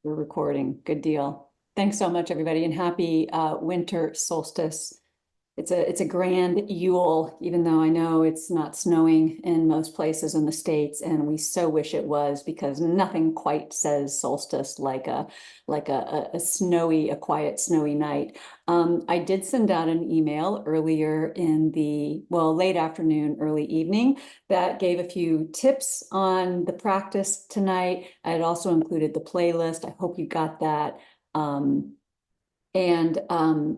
We're recording. Good deal. Thanks so much, everybody, and happy winter solstice. It's a grand Yule, even though I know it's not snowing in most places in the States, and we so wish it was, because nothing quite says solstice like a quiet snowy night. I did send out an email earlier in the, well, late afternoon, early evening, that gave a few tips on the practice tonight. I had also included the playlist. I hope you got that. And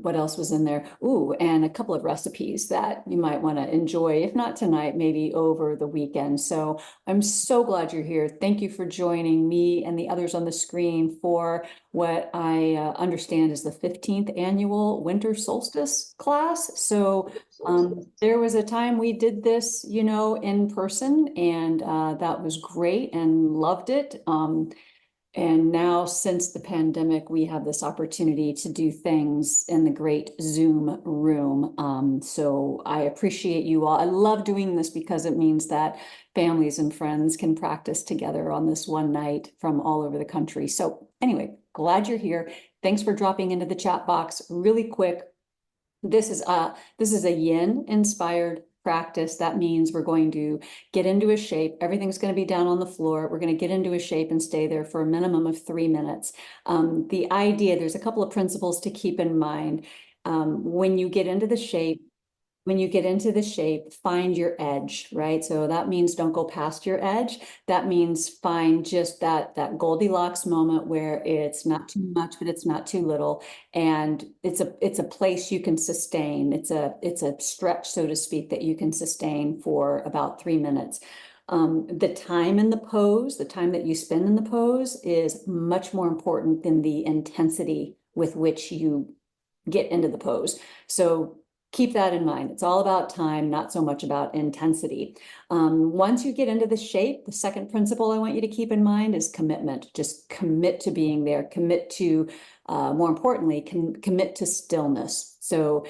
what else was in there? Ooh, and a couple of recipes that you might want to enjoy, if not tonight, maybe over the weekend. So I'm so glad you're here. Thank you for joining me and the others on the screen for what I understand is the 15th annual Winter Solstice class. So there was a time we did this, you know, in person, and that was great and loved it. And now, since the pandemic, we have this opportunity to do things in the great Zoom room. So I appreciate you all. I love doing this because it means that families and friends can practice together on this one night from all over the country. So anyway, glad you're here. Thanks for dropping into the chat box. Really quick, this is a yin-inspired practice. That means we're going to get into a shape. Everything's going to be down on the floor. We're going to get into a shape and stay there for a minimum of 3 minutes. The idea, there's a couple of principles to keep in mind. When you get into the shape, find your edge, right? So that means don't go past your edge. That means find just that Goldilocks moment where it's not too much, but it's not too little. And it's a place you can sustain. It's a stretch, so to speak, that you can sustain for about 3 minutes. The time in the pose, the time that you spend in the pose, is much more important than the intensity with which you get into the pose. So keep that in mind. It's all about time, not so much about intensity. Once you get into the shape, the second principle I want you to keep in mind is commitment. Just commit to being there. Commit to, more importantly, commit to stillness. So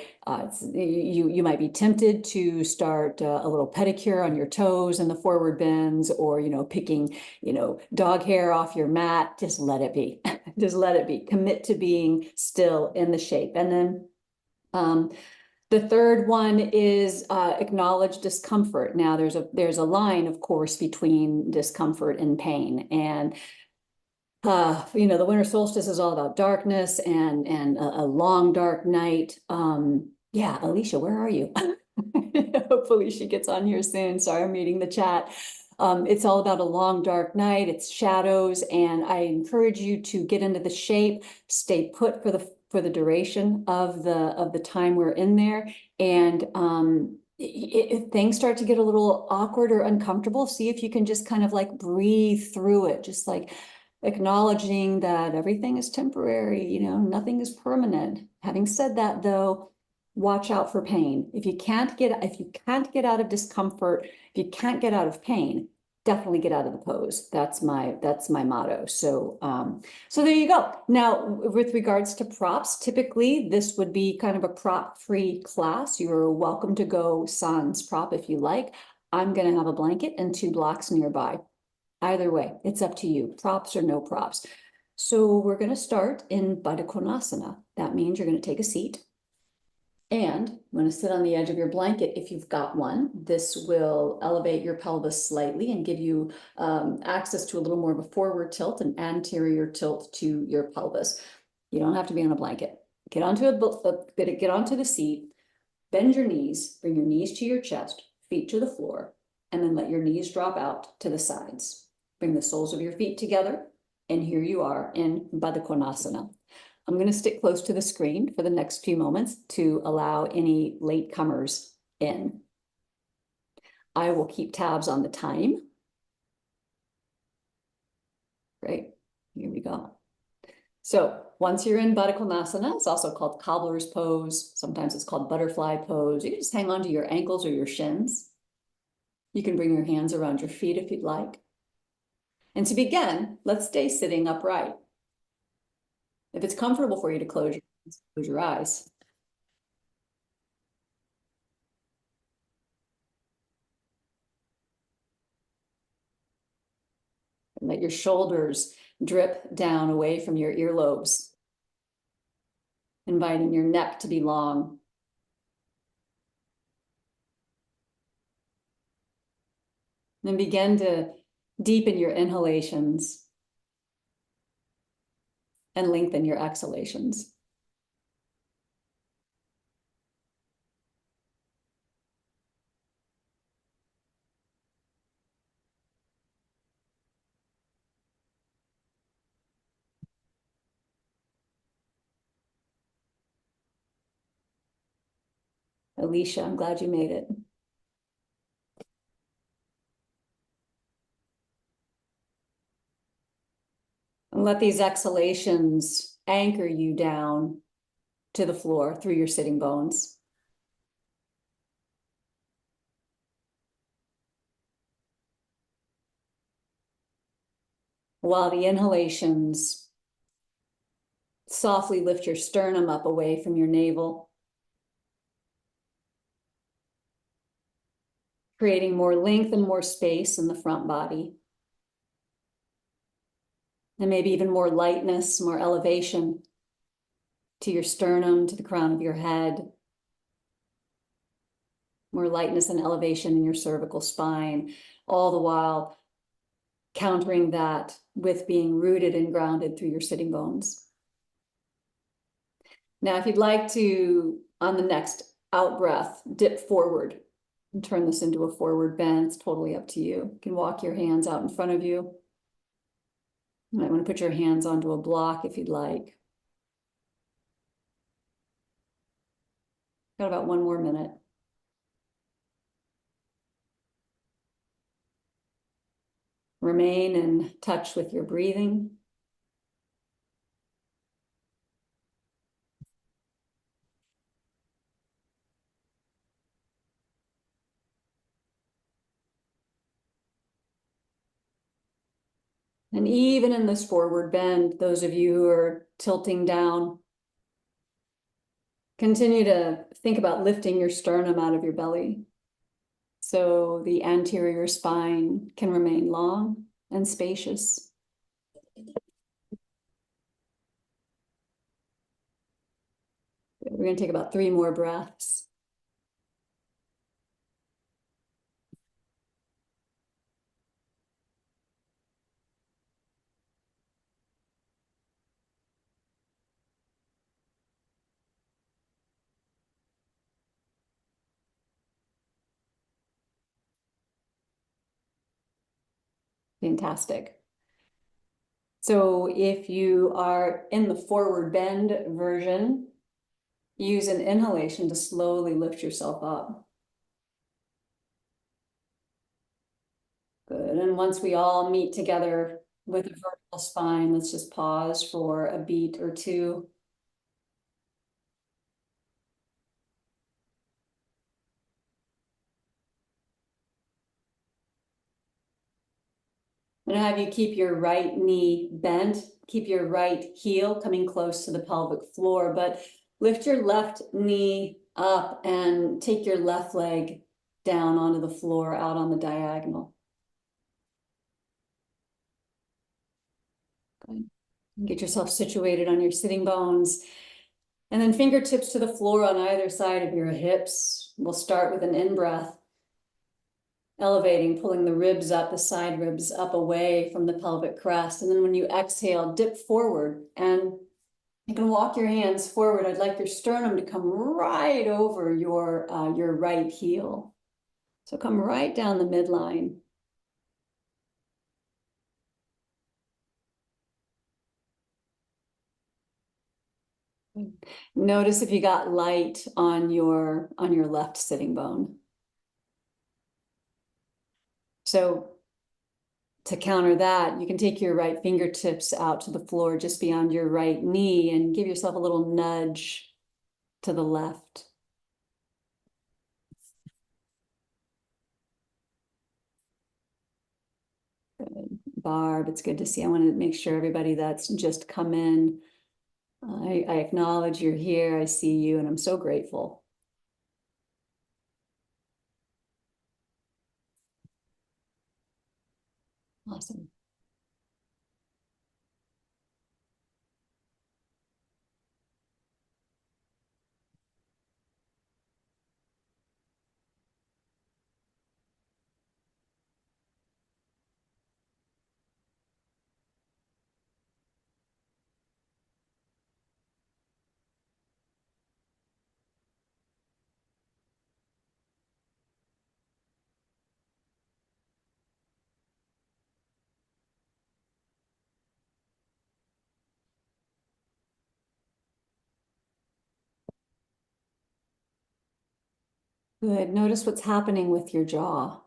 you might be tempted to start a little pedicure on your toes and the forward bends, or picking dog hair off your mat. Just let it be. Just let it be. Commit to being still in the shape. And then the third one is acknowledge discomfort. Now, there's a line, of course, between discomfort and pain. And the winter solstice is all about darkness and a long dark night. Yeah, Alicia, where are you? Hopefully she gets on here soon. Sorry, I'm reading the chat. It's all about a long dark night. It's shadows, and I encourage you to get into the shape, stay put for the duration of the time we're in there. And if things start to get a little awkward or uncomfortable, see if you can just kind of like breathe through it, just like acknowledging that everything is temporary, nothing is permanent. Having said that, though, watch out for pain. If you can't get out of discomfort, if you can't get out of pain, definitely get out of the pose. That's my motto. So so there you go. Now, with regards to props, typically this would be kind of a prop-free class. You're welcome to go sans prop if you like. I'm going to have a blanket and 2 blocks nearby. Either way, it's up to you, props or no props. So we're going to start in Baddha Konasana. That means you're going to take a seat. And I'm going to sit on the edge of your blanket if you've got one. This will elevate your pelvis slightly and give you access to a little more of a forward tilt and anterior tilt to your pelvis. You don't have to be on a blanket. Get onto the seat, bend your knees, bring your knees to your chest, feet to the floor, and then let your knees drop out to the sides. Bring the soles of your feet together, and here you are in Baddha Konasana. I'm going to stick close to the screen for the next few moments to allow any latecomers in. I will keep tabs on the time. Great. Here we go. So once you're in Baddha Konasana, it's also called cobbler's pose. Sometimes it's called butterfly pose. You can just hang on to your ankles or your shins. You can bring your hands around your feet if you'd like. And to begin, let's stay sitting upright. If it's comfortable for you to close your eyes. Let your shoulders drip down away from your earlobes, inviting your neck to be long. Then begin to deepen your inhalations and lengthen your exhalations. Alicia, I'm glad you made it. And let these exhalations anchor you down to the floor through your sitting bones. While the inhalations softly lift your sternum up away from your navel, creating more length and more space in the front body. And maybe even more lightness, more elevation to your sternum, to the crown of your head. More lightness and elevation in your cervical spine, all the while countering that with being rooted and grounded through your sitting bones. Now, if you'd like to, on the next out breath, dip forward and turn this into a forward bend, it's totally up to you. You can walk your hands out in front of you. You might want to put your hands onto a block if you'd like. Got about 1 more minute. Remain in touch with your breathing. And even in this forward bend, those of you who are tilting down, continue to think about lifting your sternum out of your belly so the anterior spine can remain long and spacious. We're going to take about 3 more breaths. Fantastic. So if you are in the forward bend version, use an inhalation to slowly lift yourself up. Good. And once we all meet together with a vertical spine, let's just pause for a beat or 2. I'm going to have you keep your right knee bent, keep your right heel coming close to the pelvic floor, but lift your left knee up and take your left leg down onto the floor, out on the diagonal. Good. Get yourself situated on your sitting bones. And then fingertips to the floor on either side of your hips. We'll start with an in-breath. Elevating, pulling the ribs up, the side ribs up away from the pelvic crest. And then when you exhale, dip forward. And you can walk your hands forward. I'd like your sternum to come right over your right heel. So come right down the midline. Notice if you got light on your left sitting bone. So to counter that, you can take your right fingertips out to the floor just beyond your right knee and give yourself a little nudge to the left. Good. Barb, it's good to see. I want to make sure everybody that's just come in, I acknowledge you're here. I see you, and I'm so grateful. Awesome. Good. Notice what's happening with your jaw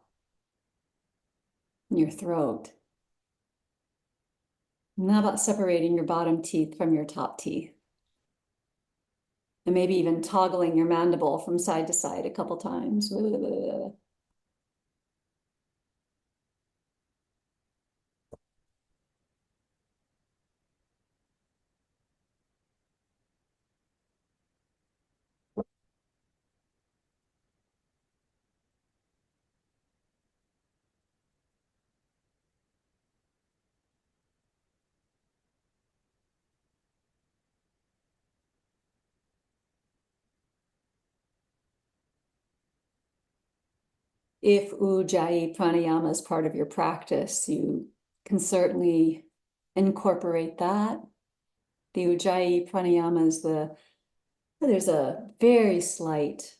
and your throat. And how about separating your bottom teeth from your top teeth? And maybe even toggling your mandible from side to side a couple times. If Ujjayi pranayama is part of your practice, you can certainly incorporate that. The Ujjayi pranayama is there's a very slight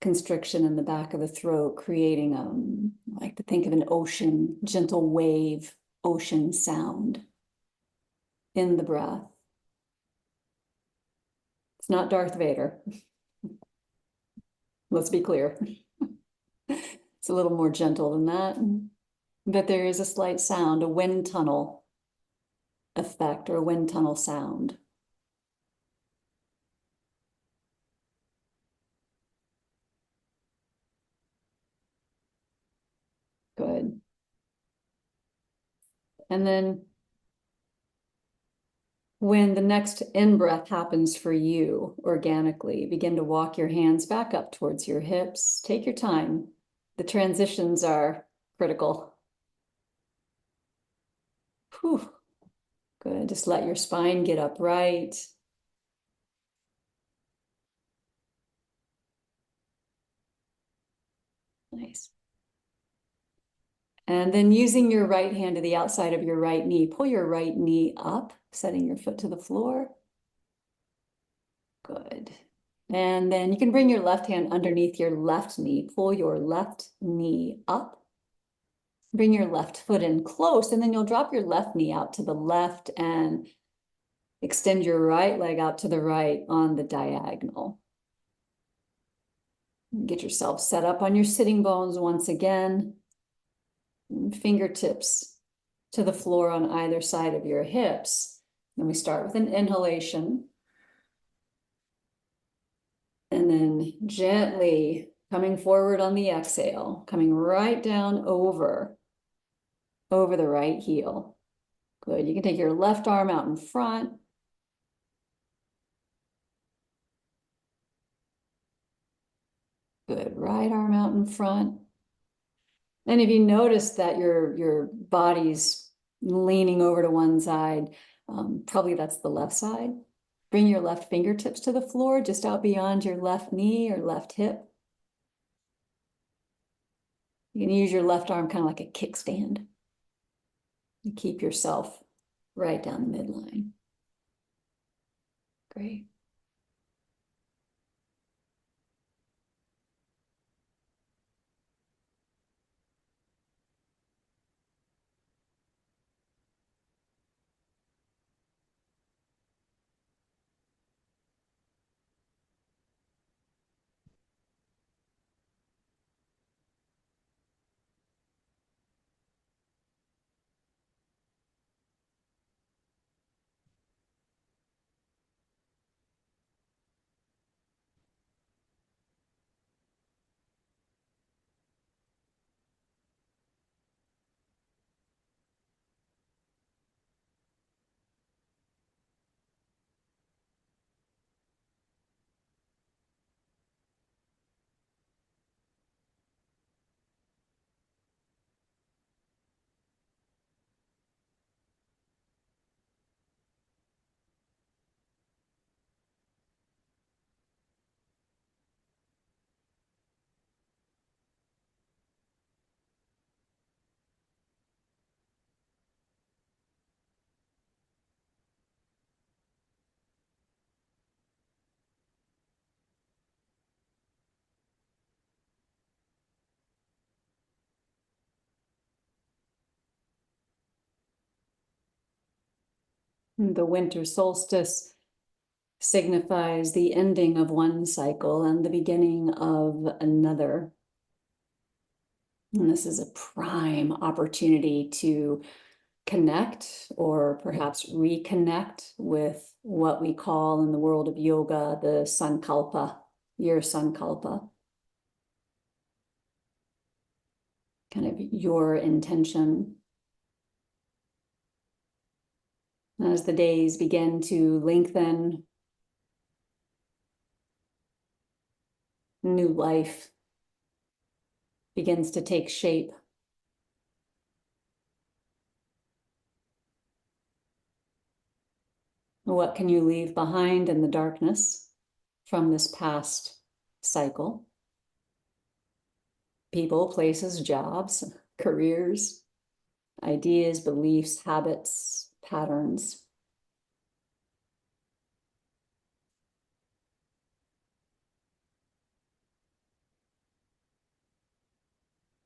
constriction in the back of the throat, creating I like to think of an ocean, gentle wave, ocean sound in the breath. It's not Darth Vader. Let's be clear. It's a little more gentle than that. But there is a slight sound, a wind tunnel effect or a wind tunnel sound. Good. And then when the next in-breath happens for you organically, begin to walk your hands back up towards your hips. Take your time. The transitions are critical. Whew. Good. Just let your spine get upright. Nice. And then using your right hand to the outside of your right knee, pull your right knee up, setting your foot to the floor. Good. And then you can bring your left hand underneath your left knee, pull your left knee up. Bring your left foot in close, and then you'll drop your left knee out to the left and extend your right leg out to the right on the diagonal. Get yourself set up on your sitting bones once again. Fingertips to the floor on either side of your hips. Then we start with an inhalation. And then gently coming forward on the exhale, coming right down over the right heel. Good. You can take your left arm out in front. Good. Right arm out in front. And if you notice that your body's leaning over to one side, probably that's the left side. Bring your left fingertips to the floor, just out beyond your left knee or left hip. You can use your left arm kind of like a kickstand. You keep yourself right down the midline. Great. The winter solstice signifies the ending of one cycle and the beginning of another. And this is a prime opportunity to connect or perhaps reconnect with what we call in the world of yoga the sankalpa, your sankalpa, kind of your intention. As the days begin to lengthen, new life begins to take shape. What can you leave behind in the darkness from this past cycle? People, places, jobs, careers, ideas, beliefs, habits, patterns.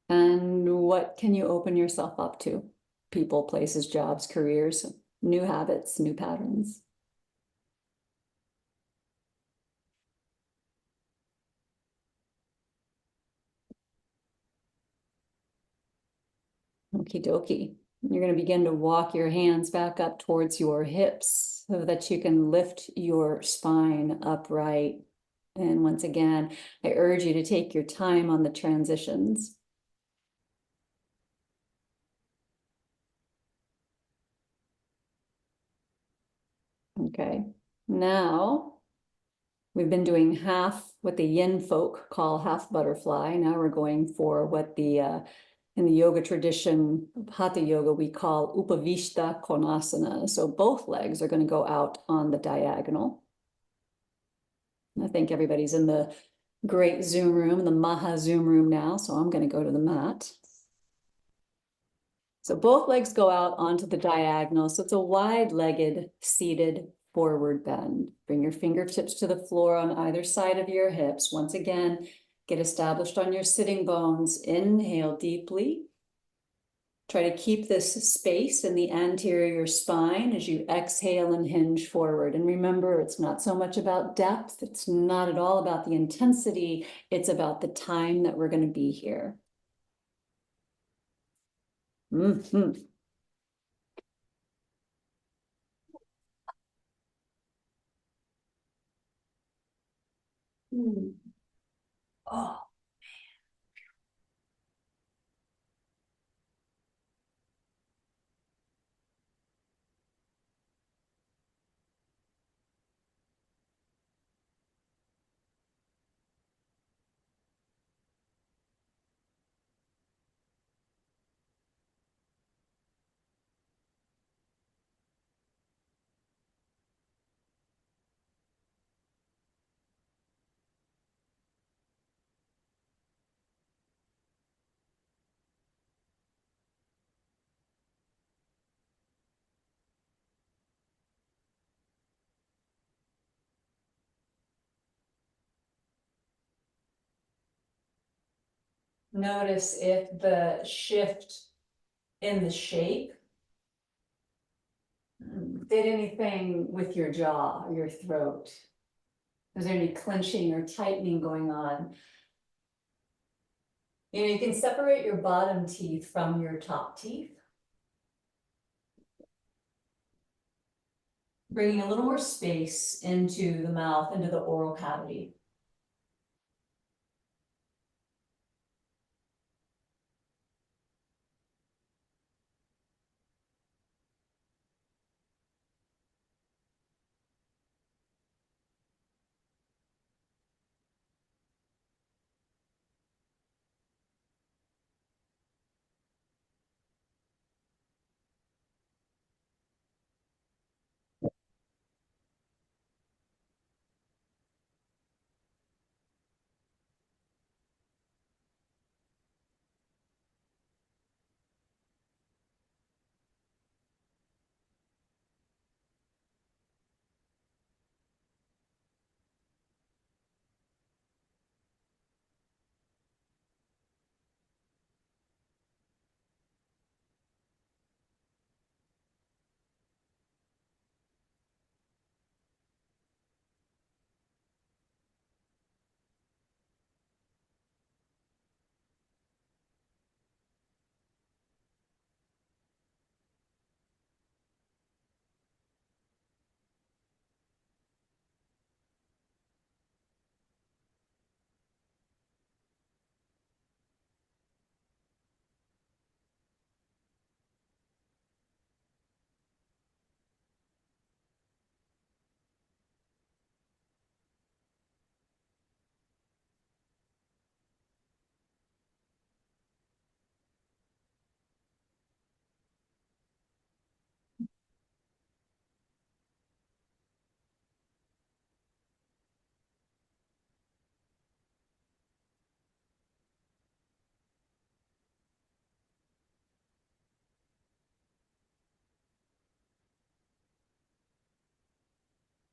And what can you open yourself up to? People, places, jobs, careers, new habits, new patterns. Okie dokie. You're going to begin to walk your hands back up towards your hips so that you can lift your spine upright. And once again, I urge you to take your time on the transitions. Okay, now we've been doing half what the yin folk call half butterfly. Now we're going for what the in the yoga tradition, hatha yoga, we call upavishta konasana. So both legs are going to go out on the diagonal. I think everybody's in the great Zoom room, the Maha Zoom room now. So I'm going to go to the mat. So both legs go out onto the diagonal. So it's a wide-legged seated forward bend. Bring your fingertips to the floor on either side of your hips. Once again, get established on your sitting bones. Inhale deeply. Try to keep this space in the anterior spine as you exhale and hinge forward. And remember, it's not so much about depth. It's not at all about the intensity. It's about the time that we're going to be here. Mm-hmm. Oh. Notice if the shift in the shape did anything with your jaw, or your throat. Is there any clenching or tightening going on? You know, you can separate your bottom teeth from your top teeth. Bringing a little more space into the mouth, into the oral cavity.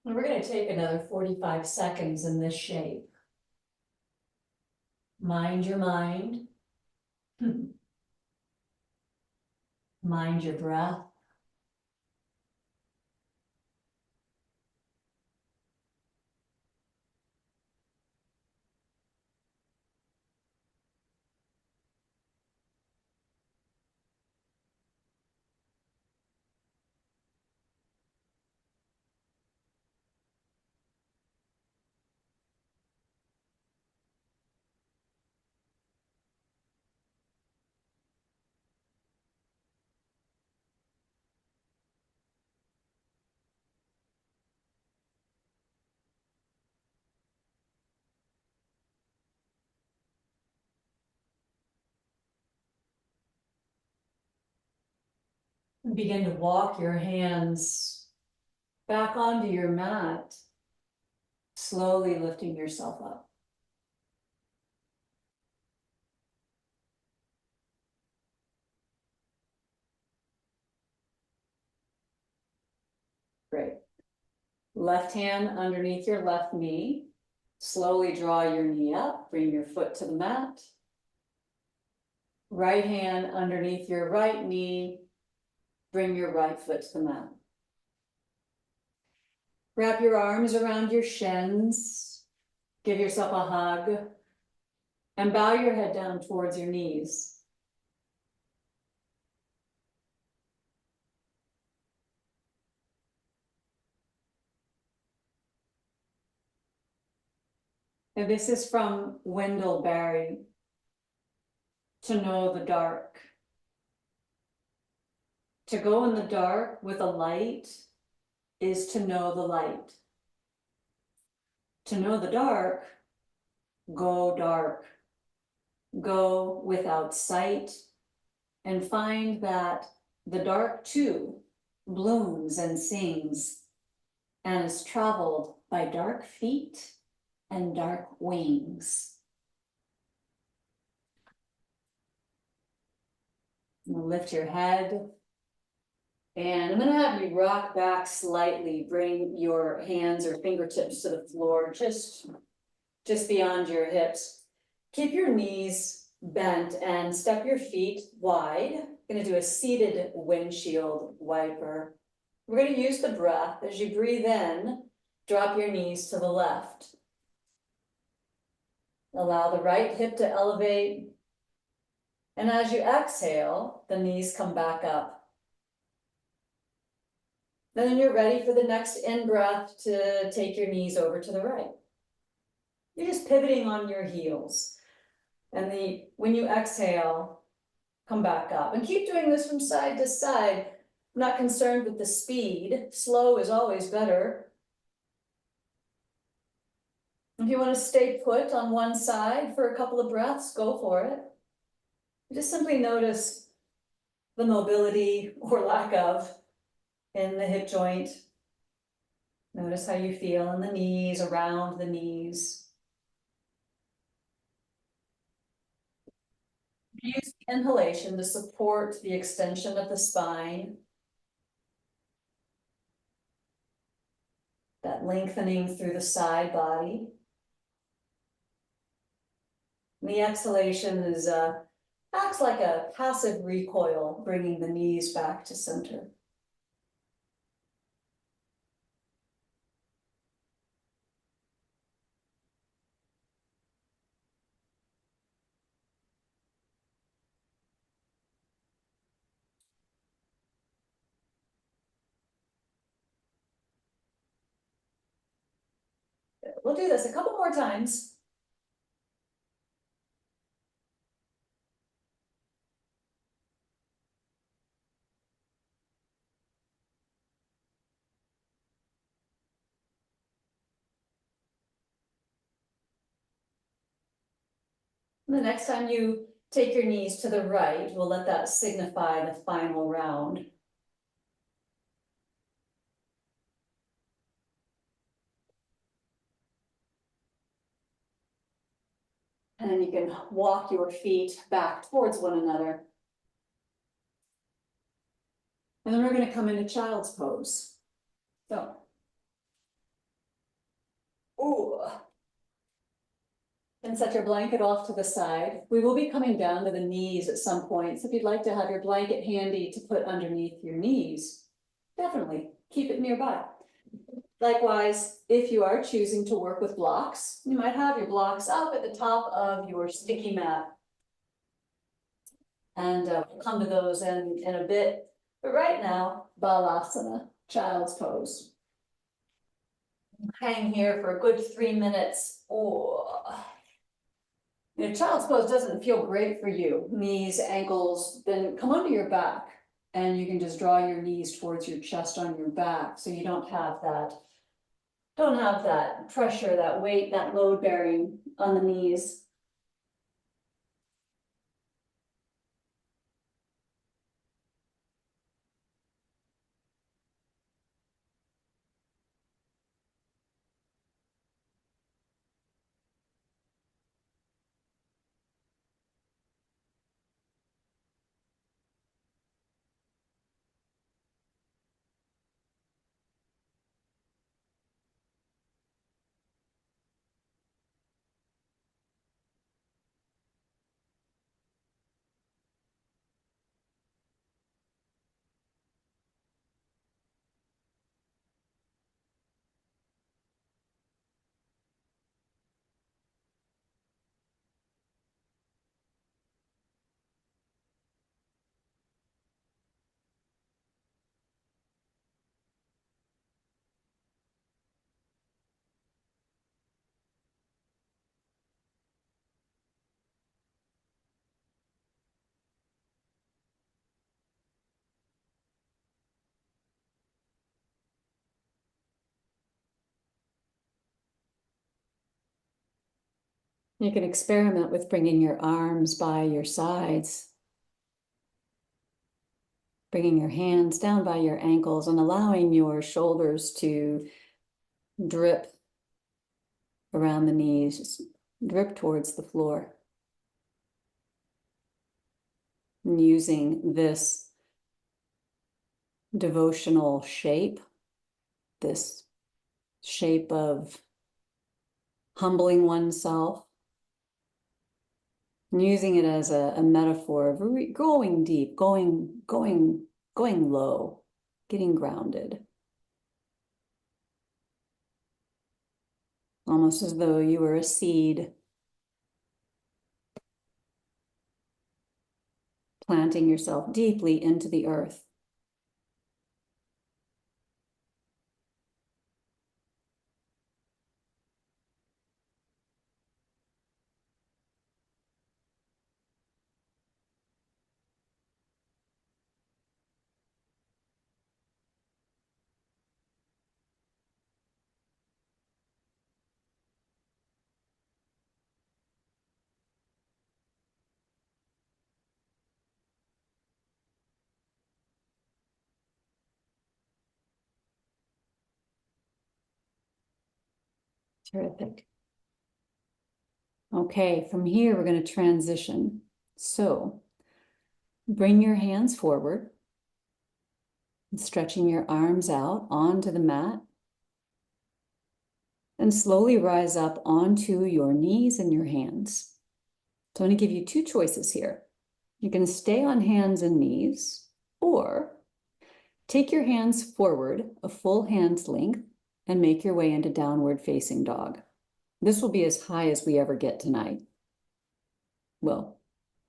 And we're going to take another 45 seconds in this shape. Mind your mind. Mind your breath. Begin to walk your hands back onto your mat, slowly lifting yourself up. Great. Left hand underneath your left knee. Slowly draw your knee up, bring your foot to the mat. Right hand underneath your right knee, bring your right foot to the mat. Wrap your arms around your shins, give yourself a hug, and bow your head down towards your knees. And this is from Wendell Berry, To Know the Dark. To go in the dark with a light is to know the light. To know the dark, go dark. Go without sight and find that the dark too blooms and sings and is traveled by dark feet and dark wings. Lift your head. And I'm going to have you rock back slightly. Bring your hands or fingertips to the floor, just beyond your hips. Keep your knees bent and step your feet wide. Going to do a seated windshield wiper. We're going to use the breath. As you breathe in, drop your knees to the left. Allow the right hip to elevate. And as you exhale, the knees come back up. Then you're ready for the next in-breath to take your knees over to the right. You're just pivoting on your heels. And when you exhale, come back up. And keep doing this from side to side. I'm not concerned with the speed. Slow is always better. If you want to stay put on one side for a couple of breaths, go for it. Just simply notice the mobility or lack of in the hip joint. Notice how you feel in the knees, around the knees. Use the inhalation to support the extension of the spine. That lengthening through the side body. And the exhalation acts like a passive recoil, bringing the knees back to center. We'll do this a couple more times. The next time you take your knees to the right, we'll let that signify the final round. And then you can walk your feet back towards one another. And then we're going to come into child's pose. So Ooh. And set your blanket off to the side. We will be coming down to the knees at some point. So if you'd like to have your blanket handy to put underneath your knees, definitely keep it nearby. Likewise, if you are choosing to work with blocks, you might have your blocks up at the top of your sticky mat. And we'll come to those in a bit. But right now, Balasana, child's pose. Hang here for a good 3 minutes. Oh. Child's pose doesn't feel great for you. Knees, ankles, then come onto your back. And you can just draw your knees towards your chest on your back. So you don't have that pressure, that weight, that load bearing on the knees. You can experiment with bringing your arms by your sides, bringing your hands down by your ankles and allowing your shoulders to drip around the knees, just drip towards the floor. And using this devotional shape, this shape of humbling oneself, and using it as a metaphor of going deep, going low, getting grounded. Almost as though you were a seed planting yourself deeply into the earth. Terrific. Okay, from here, we're going to transition. So bring your hands forward, stretching your arms out onto the mat, and slowly rise up onto your knees and your hands. So I'm going to give you two choices here. You can stay on hands and knees, or take your hands forward a full hand's length and make your way into downward facing dog. This will be as high as we ever get tonight. Well,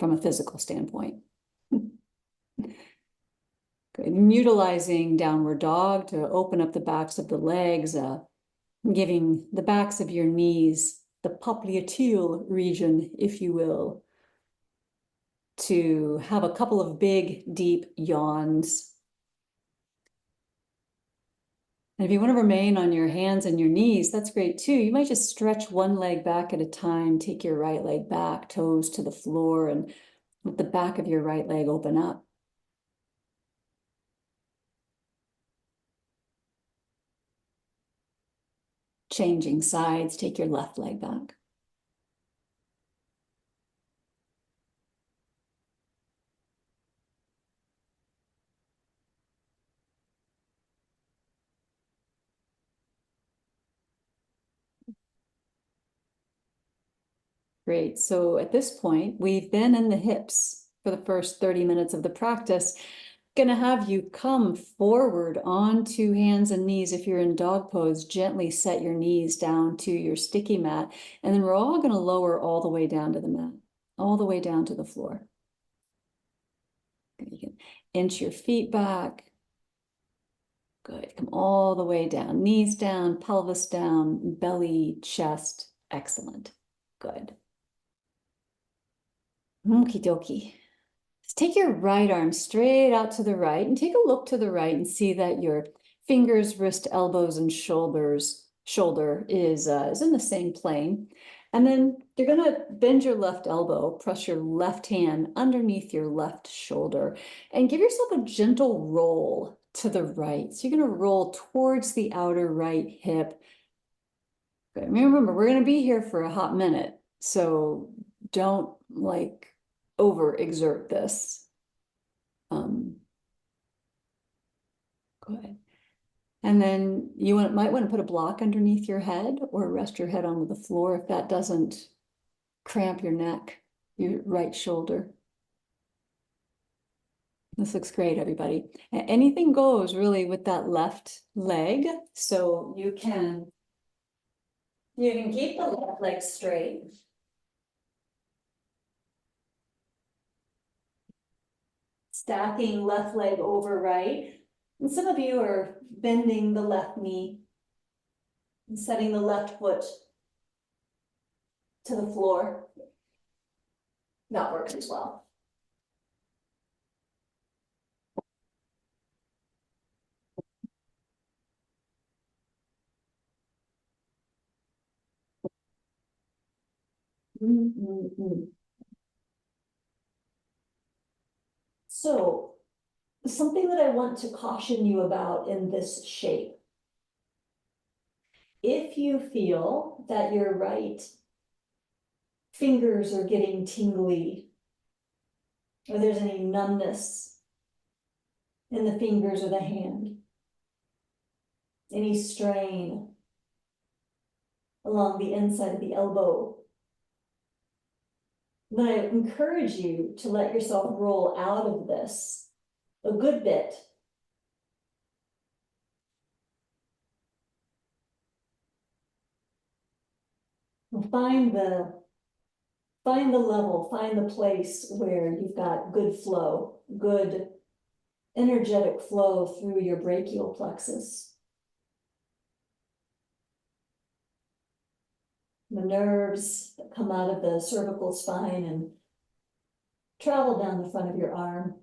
from a physical standpoint. Good. Utilizing downward dog to open up the backs of the legs, giving the backs of your knees, the popliteal region, if you will, to have a couple of big, deep yawns. And if you want to remain on your hands and your knees, that's great too. You might just stretch one leg back at a time, take your right leg back, toes to the floor, and let the back of your right leg open up. Changing sides, take your left leg back. Great. So at this point, we've been in the hips for the first 30 minutes of the practice. Going to have you come forward onto hands and knees. If you're in dog pose, gently set your knees down to your sticky mat. And then we're all going to lower all the way down to the mat, all the way down to the floor. You can inch your feet back. Good. Come all the way down, knees down, pelvis down, belly, chest. Excellent. Good. Okie dokie. Just take your right arm straight out to the right and take a look to the right and see that your fingers, wrist, elbows, and shoulder is in the same plane. And then you're going to bend your left elbow, press your left hand underneath your left shoulder, and give yourself a gentle roll to the right. So you're going to roll towards the outer right hip. Good. Remember, we're going to be here for a hot minute, so don't like overexert this. Good. And then you might want to put a block underneath your head or rest your head onto the floor if that doesn't cramp your neck, your right shoulder. This looks great, everybody. Anything goes really with that left leg. So you can keep the left leg straight. Stacking left leg over right. And some of you are bending the left knee and setting the left foot to the floor. That works as well. So, something that I want to caution you about in this shape. If you feel that your right fingers are getting tingly, or there's any numbness in the fingers or the hand, any strain along the inside of the elbow, then I encourage you to let yourself roll out of this a good bit. Find the level, find the place where you've got good flow, good energetic flow through your brachial plexus. The nerves that come out of the cervical spine and travel down the front of your arm.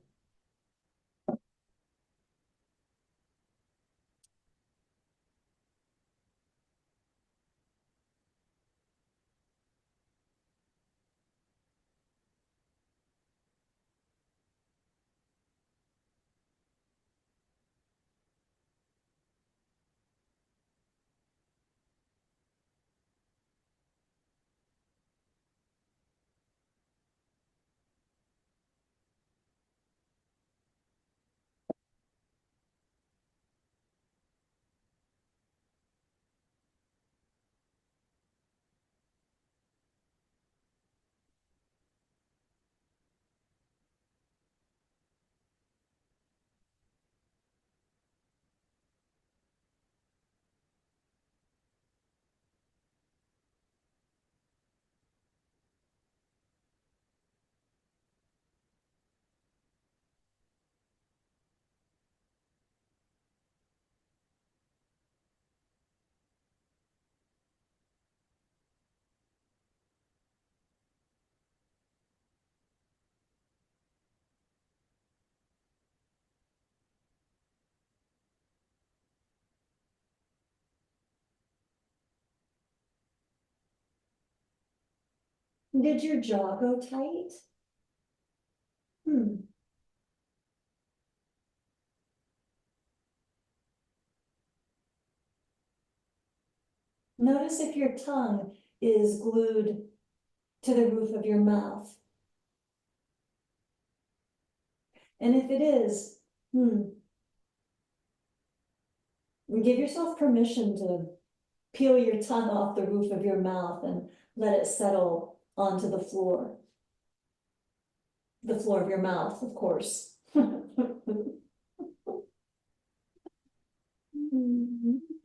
Did your jaw go tight? Notice if your tongue is glued to the roof of your mouth. And if it is, give yourself permission to peel your tongue off the roof of your mouth and let it settle onto the floor. The floor of your mouth, of course.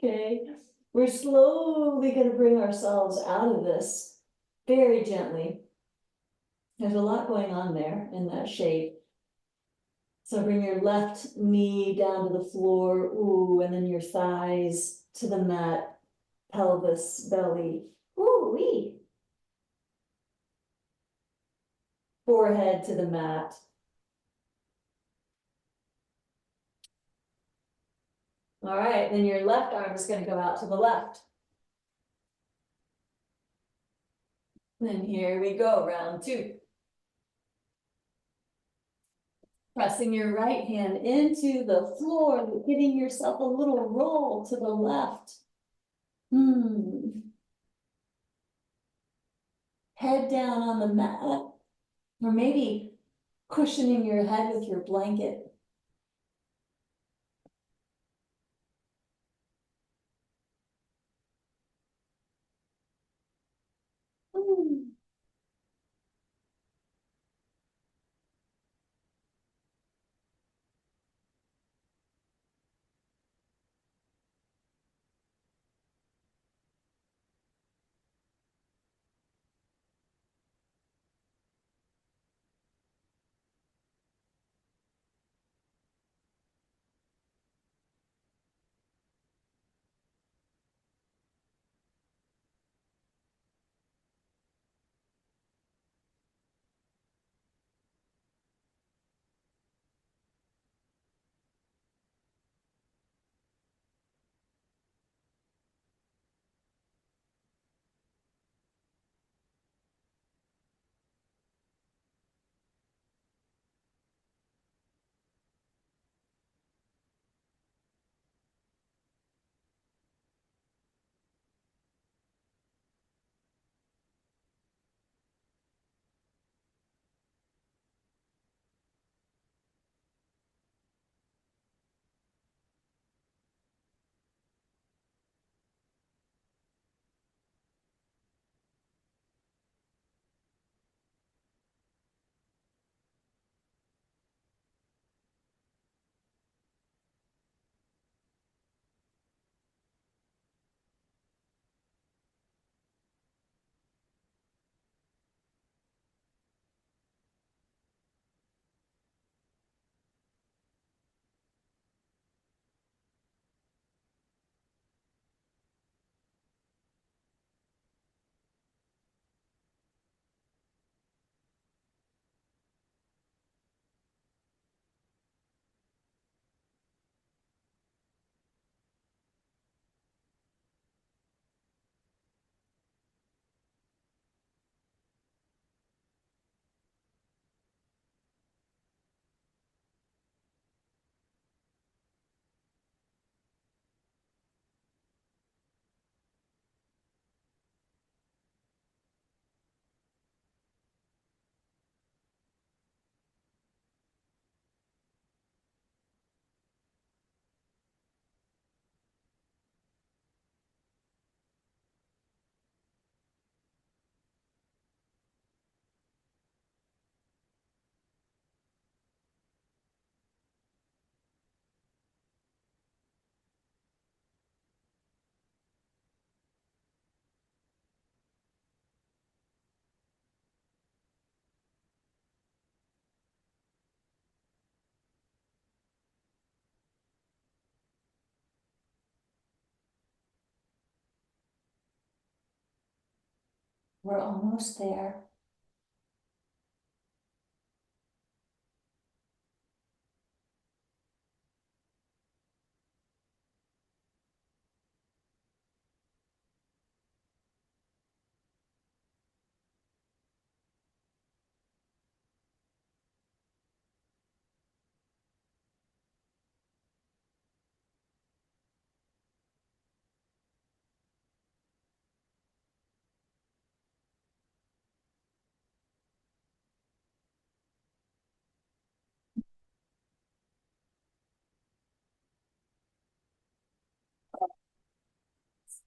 Okay, we're slowly going to bring ourselves out of this very gently. There's a lot going on there in that shape. So bring your left knee down to the floor, ooh, and then your thighs to the mat, pelvis, belly, ooh, wee. Forehead to the mat. All right, then your left arm is going to go out to the left. Then here we go, round two. Pressing your right hand into the floor, giving yourself a little roll to the left. Head down on the mat, or maybe cushioning your head with your blanket. We're almost there.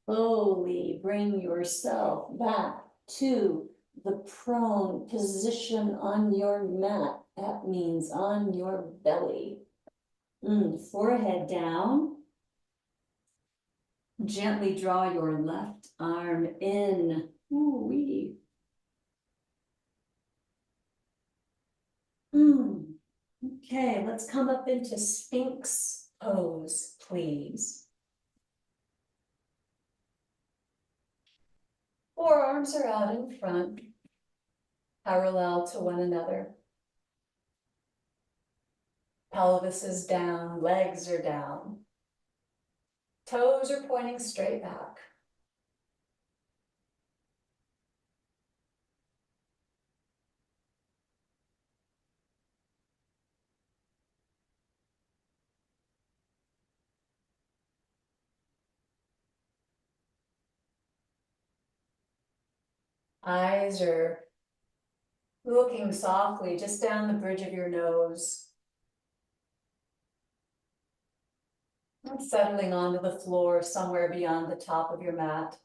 Slowly bring yourself back to the prone position on your mat. That means on your belly. Forehead down. Gently draw your left arm in. Ooh-wee. Okay, let's come up into Sphinx pose, please. Forearms are out in front, parallel to one another. Pelvis is down, legs are down. Toes are pointing straight back. Eyes are looking softly just down the bridge of your nose. And settling onto the floor somewhere beyond the top of your mat.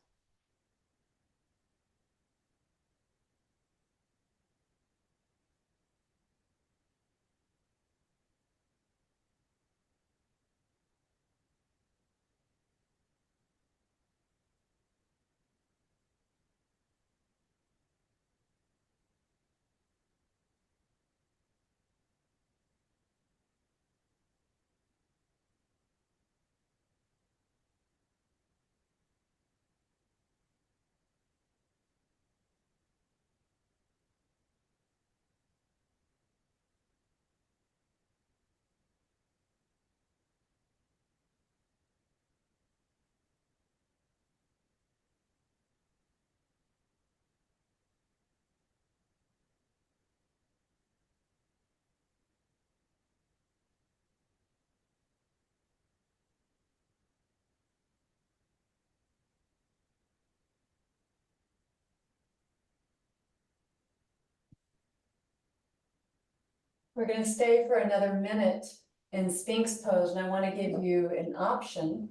We're going to stay for another minute in Sphinx pose, and I want to give you an option.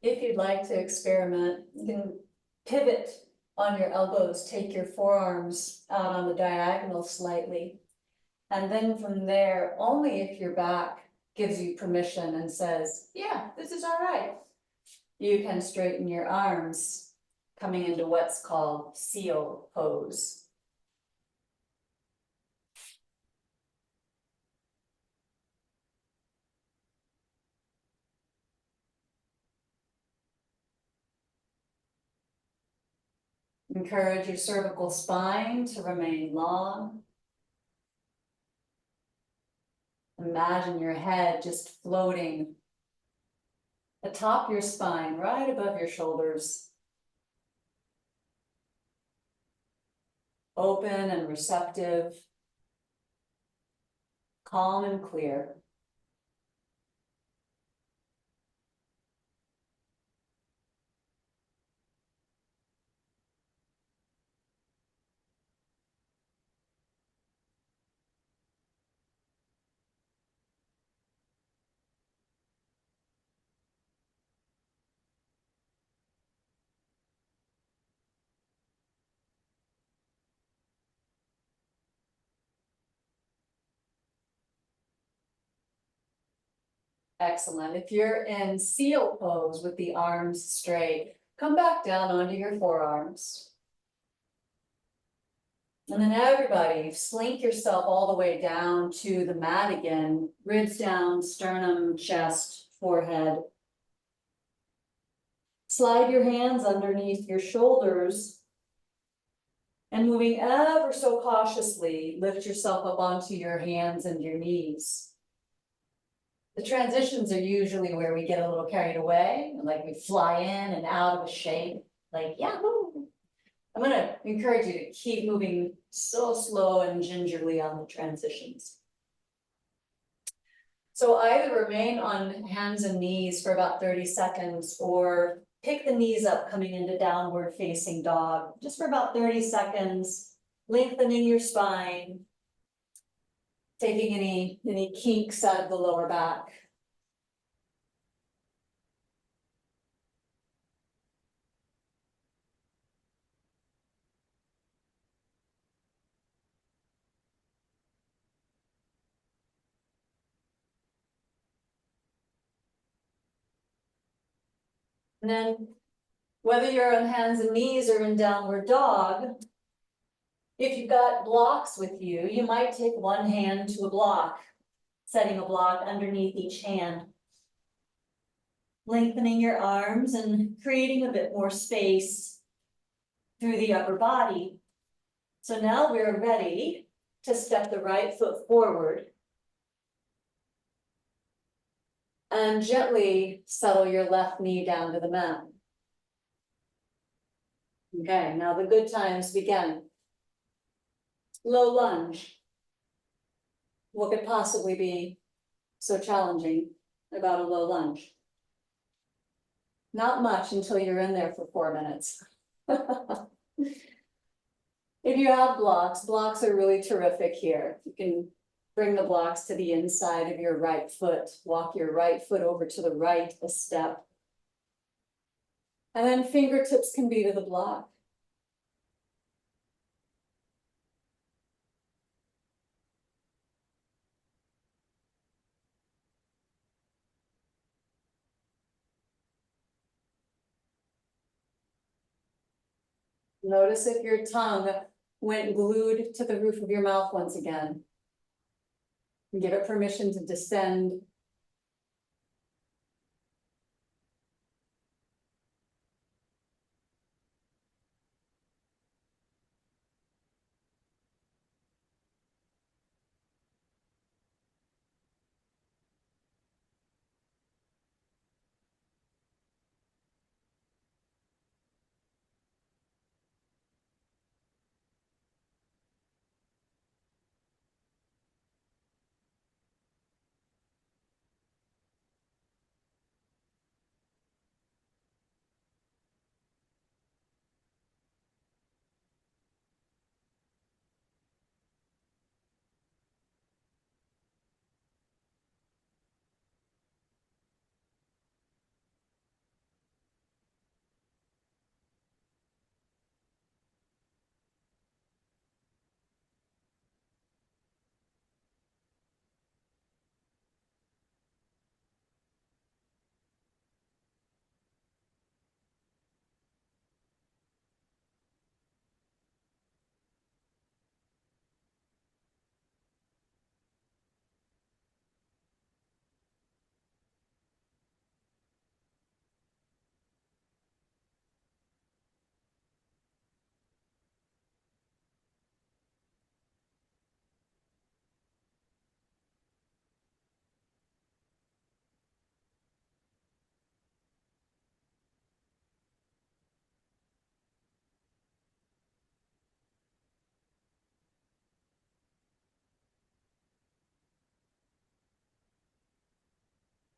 If you'd like to experiment, you can pivot on your elbows, take your forearms out on the diagonal slightly. And then from there, only if your back gives you permission and says, yeah, this is all right, you can straighten your arms, coming into what's called seal pose. Encourage your cervical spine to remain long. Imagine your head just floating atop your spine, right above your shoulders. Open and receptive, calm and clear. Excellent. If you're in seal pose with the arms straight, come back down onto your forearms. And then everybody, slink yourself all the way down to the mat again. Ribs down, sternum, chest, forehead. Slide your hands underneath your shoulders. And moving ever so cautiously, lift yourself up onto your hands and your knees. The transitions are usually where we get a little carried away, like we fly in and out of a shape, like yahoo! I'm going to encourage you to keep moving so slow and gingerly on the transitions. So either remain on hands and knees for about 30 seconds or pick the knees up coming into downward facing dog, just for about 30 seconds, lengthening your spine, taking any kinks out of the lower back. And then whether you're on hands and knees or in downward dog, if you've got blocks with you, you might take one hand to a block, setting a block underneath each hand. Lengthening your arms and creating a bit more space through the upper body. So now we're ready to step the right foot forward. And gently settle your left knee down to the mat. Okay, now the good times begin. Low lunge. What could possibly be so challenging about a low lunge? Not much until you're in there for 4 minutes. If you have blocks, blocks are really terrific here. You can bring the blocks to the inside of your right foot, walk your right foot over to the right a step. And then fingertips can be to the block. Notice if your tongue went glued to the roof of your mouth once again. And give it permission to descend.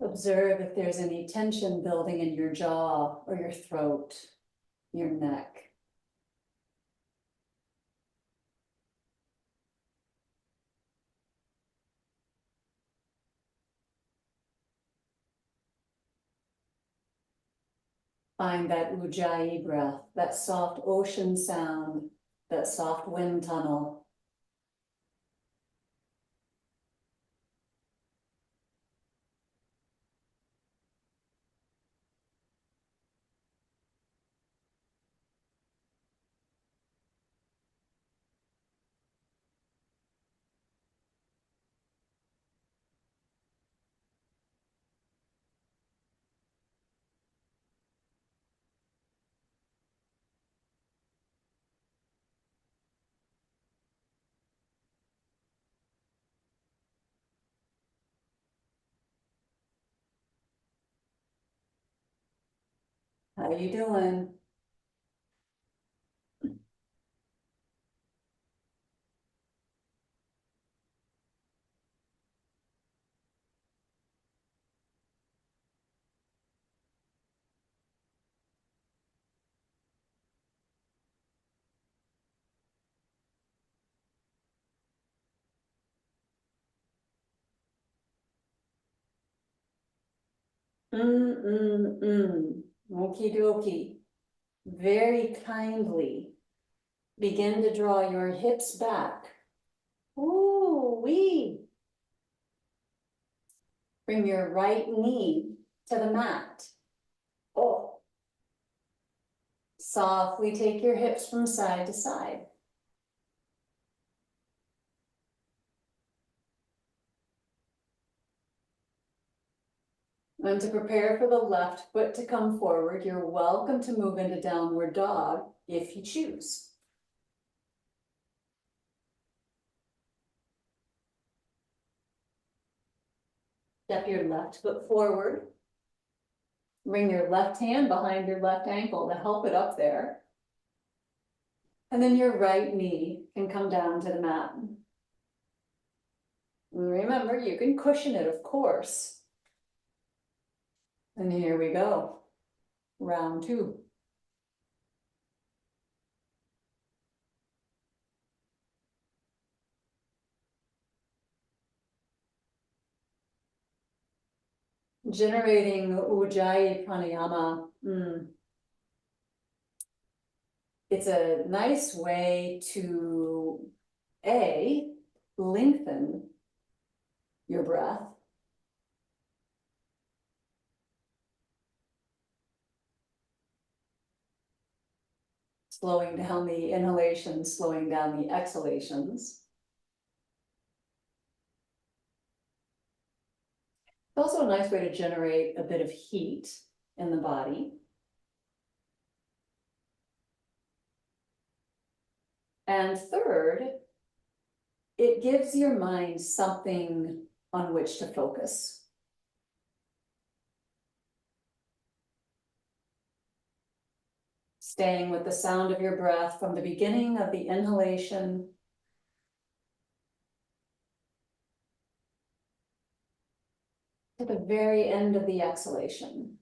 Observe if there's any tension building in your jaw or your throat, your neck. Find that ujjayi breath, that soft ocean sound, that soft wind tunnel. How you doing? Okie dokie. Very kindly begin to draw your hips back. Ooh wee. Bring your right knee to the mat. Oh, Softly take your hips from side to side. And to prepare for the left foot to come forward, you're welcome to move into downward dog if you choose. Step your left foot forward. Bring your left hand behind your left ankle to help it up there. And then your right knee can come down to the mat. And remember, you can cushion it, of course. And here we go. Round two. Generating Ujjayi Pranayama. It's a nice way to lengthen your breath. Slowing down the inhalations, slowing down the exhalations. It's also a nice way to generate a bit of heat in the body. And third, it gives your mind something on which to focus. Staying with the sound of your breath from the beginning of the inhalation to the very end of the exhalation.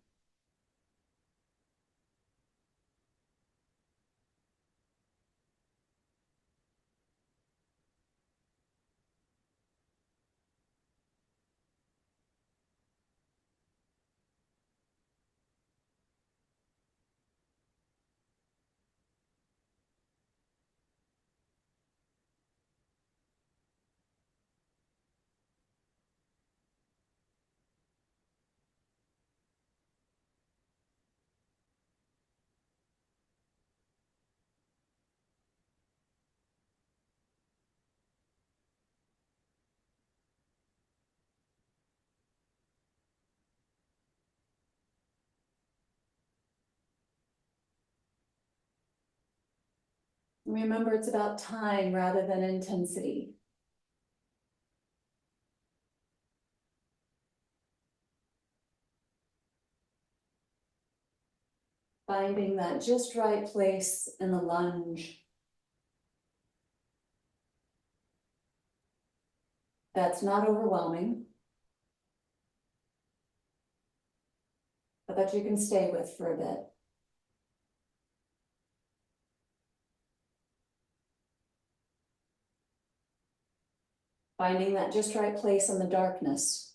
Remember, it's about time rather than intensity. Finding that just right place in the lunge. That's not overwhelming, but that you can stay with for a bit. Finding that just right place in the darkness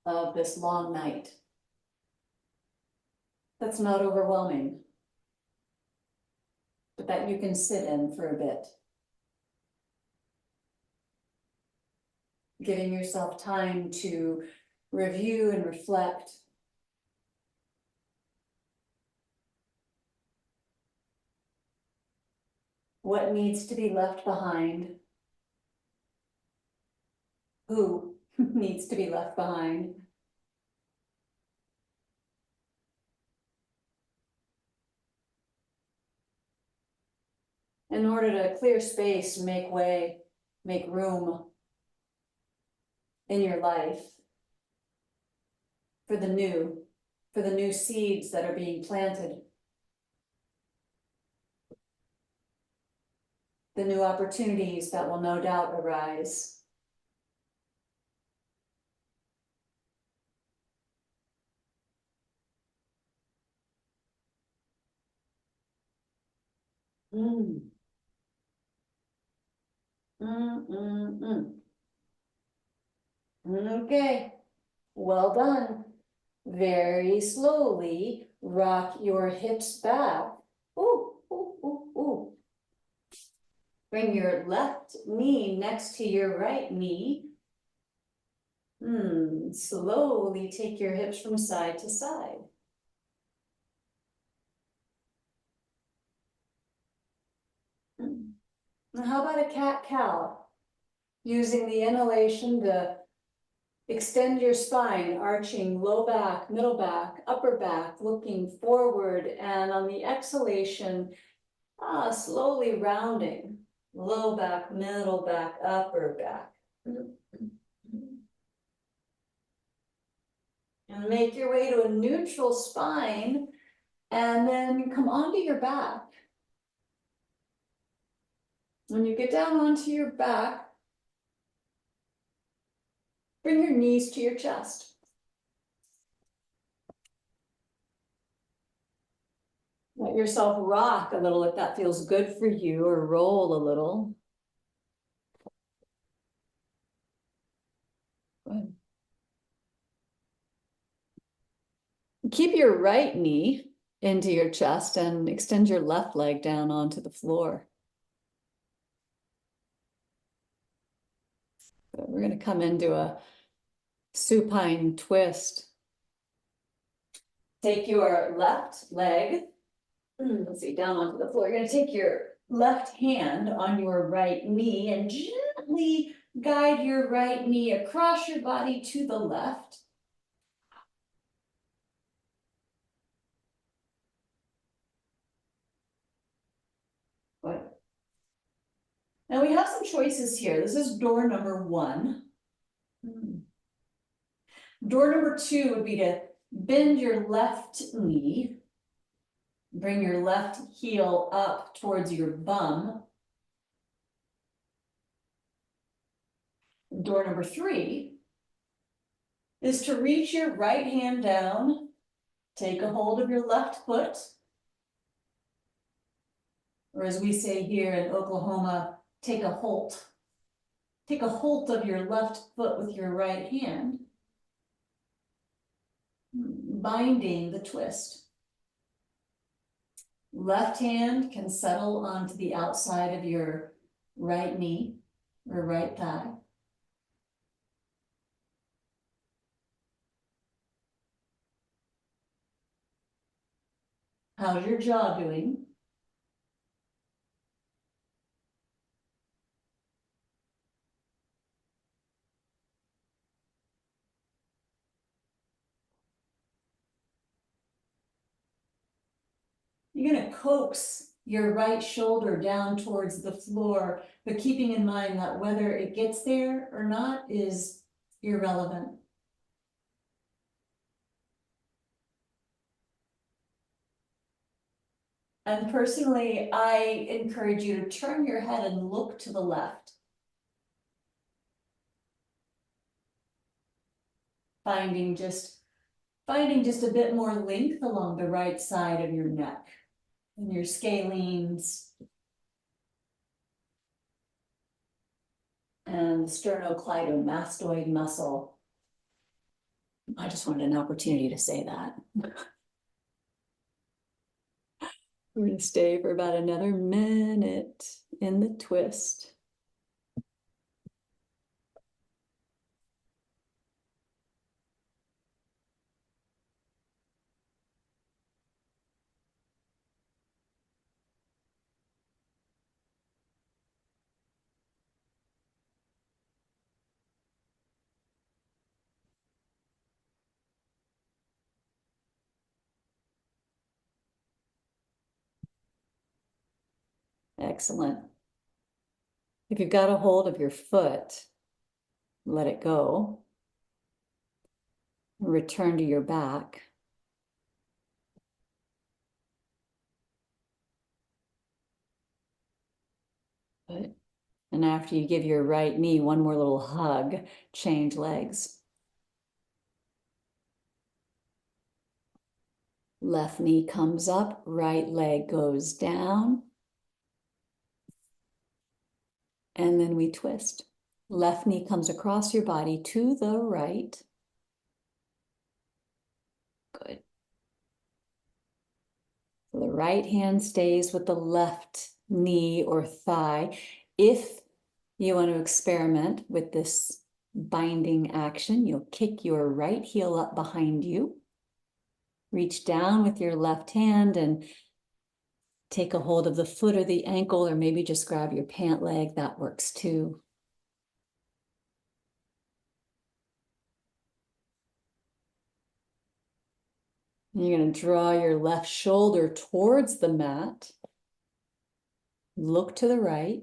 of this long night. That's not overwhelming, but that you can sit in for a bit. Giving yourself time to review and reflect. What needs to be left behind? Who needs to be left behind? In order to clear space, make way, make room in your life for the new seeds that are being planted, the new opportunities that will no doubt arise. Okay, well done. Very slowly rock your hips back. Ooh, ooh, ooh, ooh. Bring your left knee next to your right knee. Slowly take your hips from side to side. Now, how about a cat-cow? Using the inhalation to extend your spine, arching low back, middle back, upper back, looking forward, and on the exhalation, slowly rounding, low back, middle back, upper back. And make your way to a neutral spine, and then come onto your back. When you get down onto your back, bring your knees to your chest. Let yourself rock a little if that feels good for you, or roll a little. Good. Keep your right knee into your chest and extend your left leg down onto the floor. Good. We're going to come into a supine twist. Take your left leg, let's see, down onto the floor. You're going to take your left hand on your right knee and gently guide your right knee across your body to the left. Good. Now we have some choices here. This is door number 1. Door number 2 would be to bend your left knee, bring your left heel up towards your bum. Door number 3 is to reach your right hand down, take a hold of your left foot, or as we say here in Oklahoma, take a holt. Take a hold of your left foot with your right hand, binding the twist. Left hand can settle onto the outside of your right knee or right thigh. How's your jaw doing? You're going to coax your right shoulder down towards the floor, but keeping in mind that whether it gets there or not is irrelevant. And personally, I encourage you to turn your head and look to the left. Finding just a bit more length along the right side of your neck and your scalenes and the sternocleidomastoid muscle. I just wanted an opportunity to say that. We're going to stay for about another minute in the twist. Excellent. If you've got a hold of your foot, let it go. Return to your back. Good. And after you give your right knee one more little hug, change legs. Left knee comes up, right leg goes down. And then we twist. Left knee comes across your body to the right. Good. So the right hand stays with the left knee or thigh. If you want to experiment with this binding action, you'll kick your right heel up behind you. Reach down with your left hand and Take a hold of the foot or the ankle, or maybe just grab your pant leg. That works too. You're going to draw your left shoulder towards the mat. Look to the right.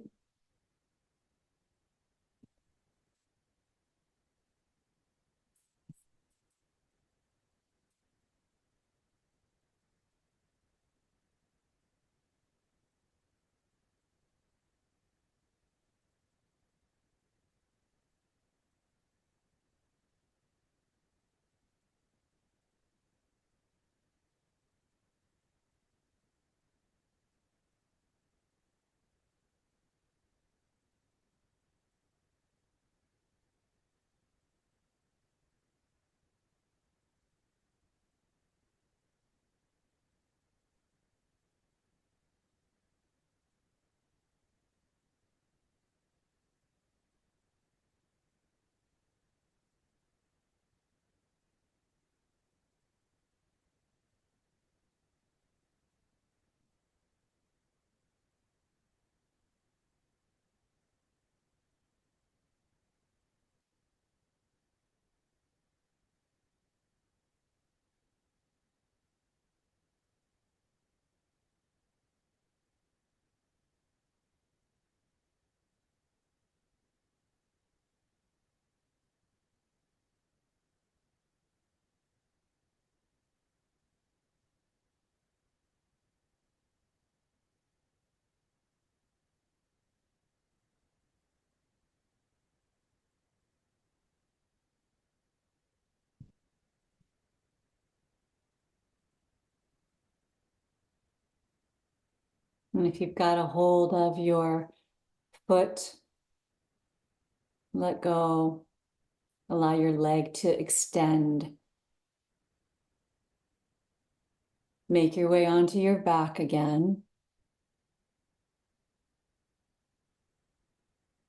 And if you've got a hold of your foot, let go. Allow your leg to extend. Make your way onto your back again.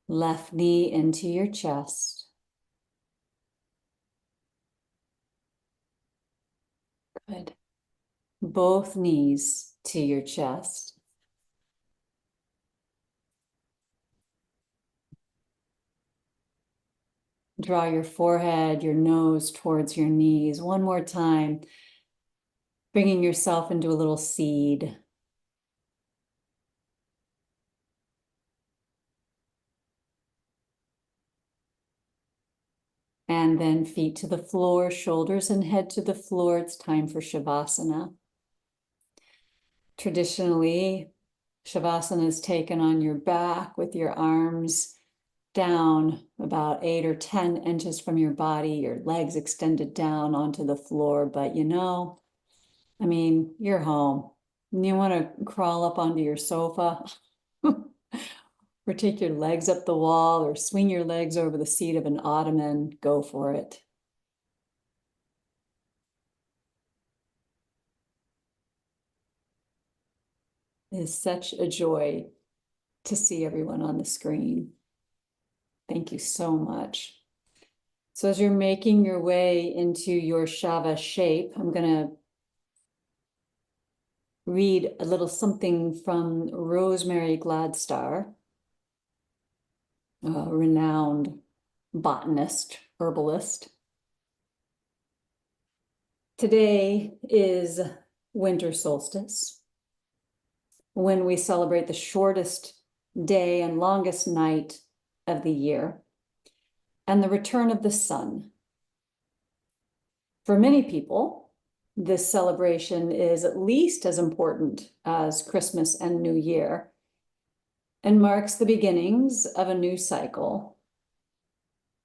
Left knee into your chest. Good. Both knees to your chest. Draw your forehead, your nose towards your knees. One more time, bringing yourself into a little seed. And then feet to the floor, shoulders and head to the floor. It's time for Shavasana. Traditionally, Shavasana is taken on your back with your arms down about 8 or 10 inches from your body, your legs extended down onto the floor. But I mean, you're home. You want to crawl up onto your sofa or take your legs up the wall or swing your legs over the seat of an ottoman, go for it. It is such a joy to see everyone on the screen. Thank you so much. So as you're making your way into your Shava shape, I'm going to read a little something from Rosemary Gladstar, a renowned botanist, herbalist. Today is winter solstice, when we celebrate the shortest day and longest night of the year, and the return of the sun. For many people, this celebration is at least as important as Christmas and New Year, and marks the beginnings of a new cycle.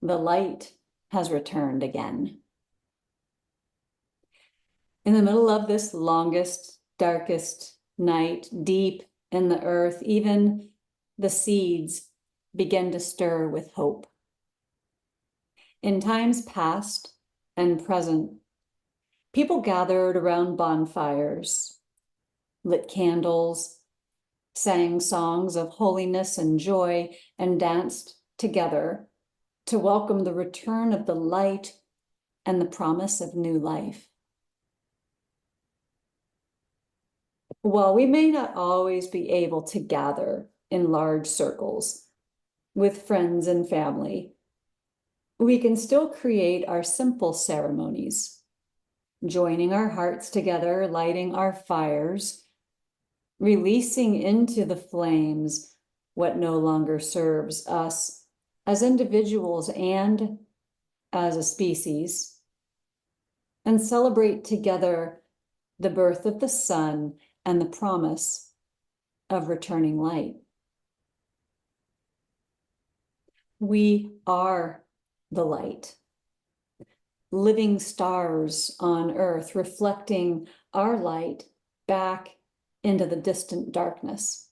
The light has returned again. In the middle of this longest, darkest night, deep in the earth, even the seeds begin to stir with hope. In times past and present, people gathered around bonfires, lit candles, sang songs of holiness and joy, and danced together to welcome the return of the light and the promise of new life. While we may not always be able to gather in large circles with friends and family, we can still create our simple ceremonies, joining our hearts together, lighting our fires, releasing into the flames what no longer serves us as individuals and as a species, and celebrate together the birth of the sun and the promise of returning light. We are the light, living stars on earth, reflecting our light back into the distant darkness.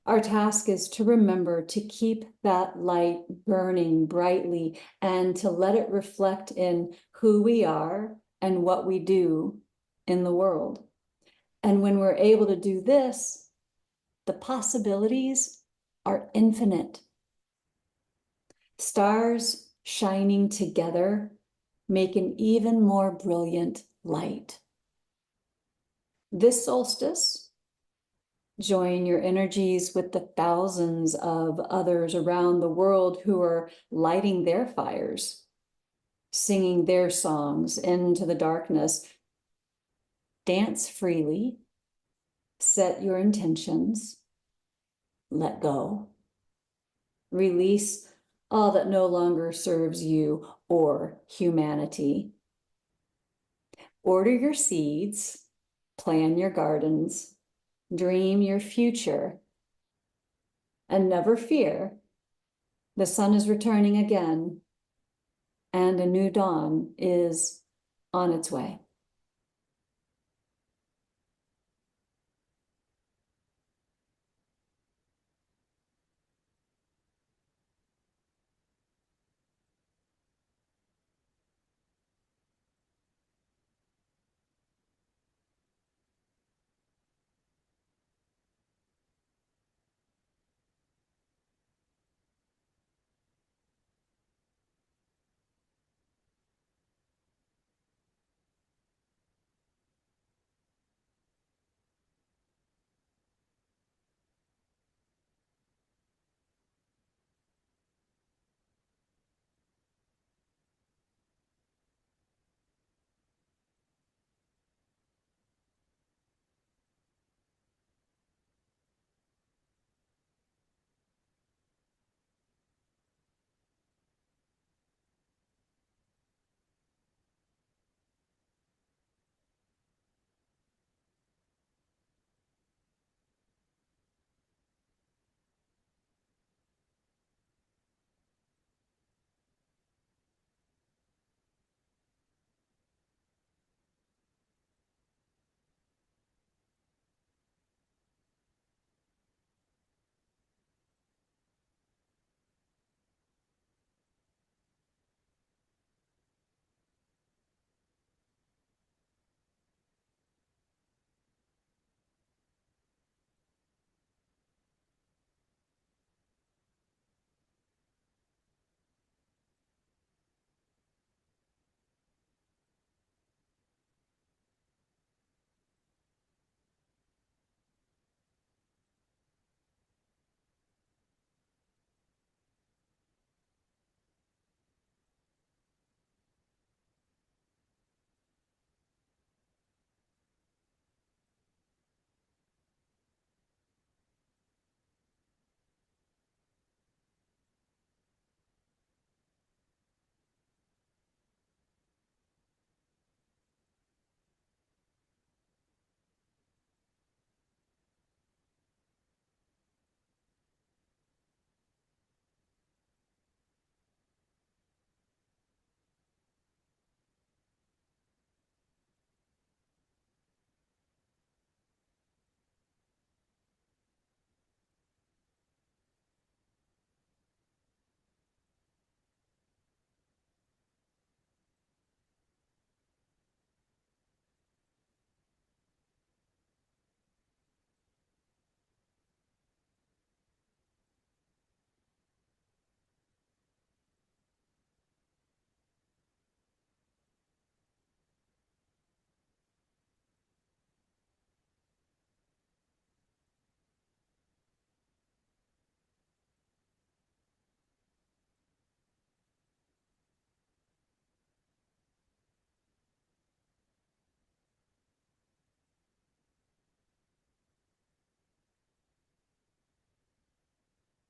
Our task is to remember to keep that light burning brightly and to let it reflect in who we are and what we do in the world. And when we're able to do this, the possibilities are infinite. Stars shining together make an even more brilliant light. This solstice, join your energies with the thousands of others around the world who are lighting their fires, singing their songs into the darkness. Dance freely, set your intentions, let go, release all that no longer serves you or humanity. Order your seeds, plan your gardens, dream your future, and never fear. The sun is returning again, and a new dawn is on its way.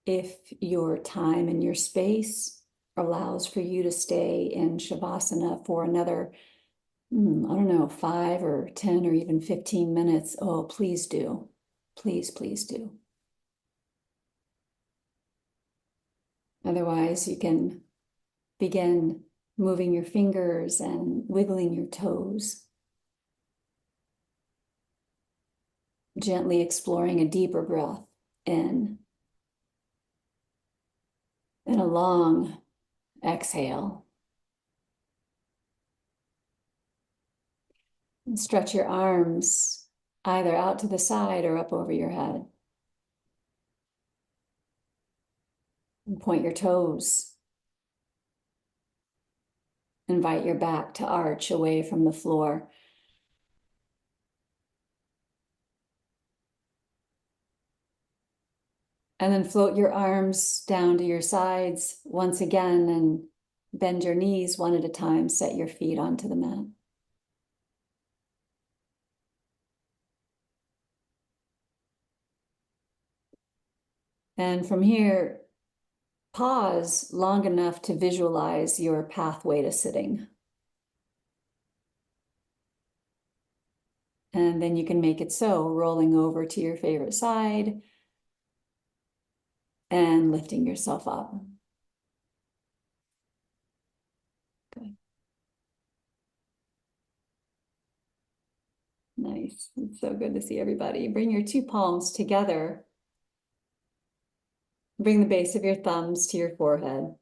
if your time and your space allows for you to stay in Shavasana for another, I don't know, 5 or 10 or even 15 minutes, oh, please do. Please, please do. Otherwise, you can begin moving your fingers and wiggling your toes, gently exploring a deeper breath in and a long exhale. And stretch your arms either out to the side or up over your head. And point your toes. Invite your back to arch away from the floor. And then float your arms down to your sides once again and bend your knees one at a time. Set your feet onto the mat. And from here, pause long enough to visualize your pathway to sitting. And then you can make it so, rolling over to your favorite side and lifting yourself up. Good. Nice. It's so good to see everybody. Bring your 2 palms together. Bring the base of your thumbs to your forehead.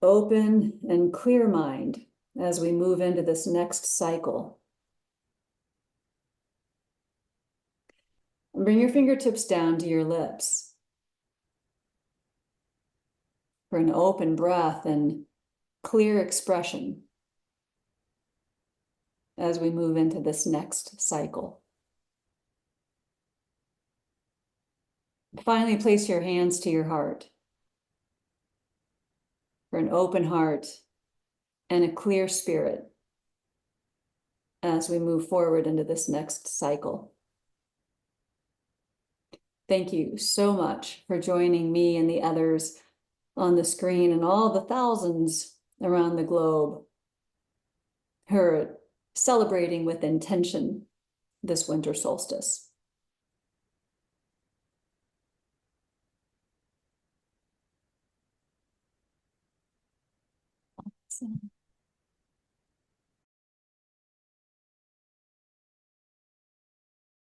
Open and clear mind as we move into this next cycle. Bring your fingertips down to your lips for an open breath and clear expression as we move into this next cycle. Finally, place your hands to your heart for an open heart and a clear spirit as we move forward into this next cycle. Thank you so much for joining me and the others on the screen and all the thousands around the globe who are celebrating with intention this winter solstice. Awesome.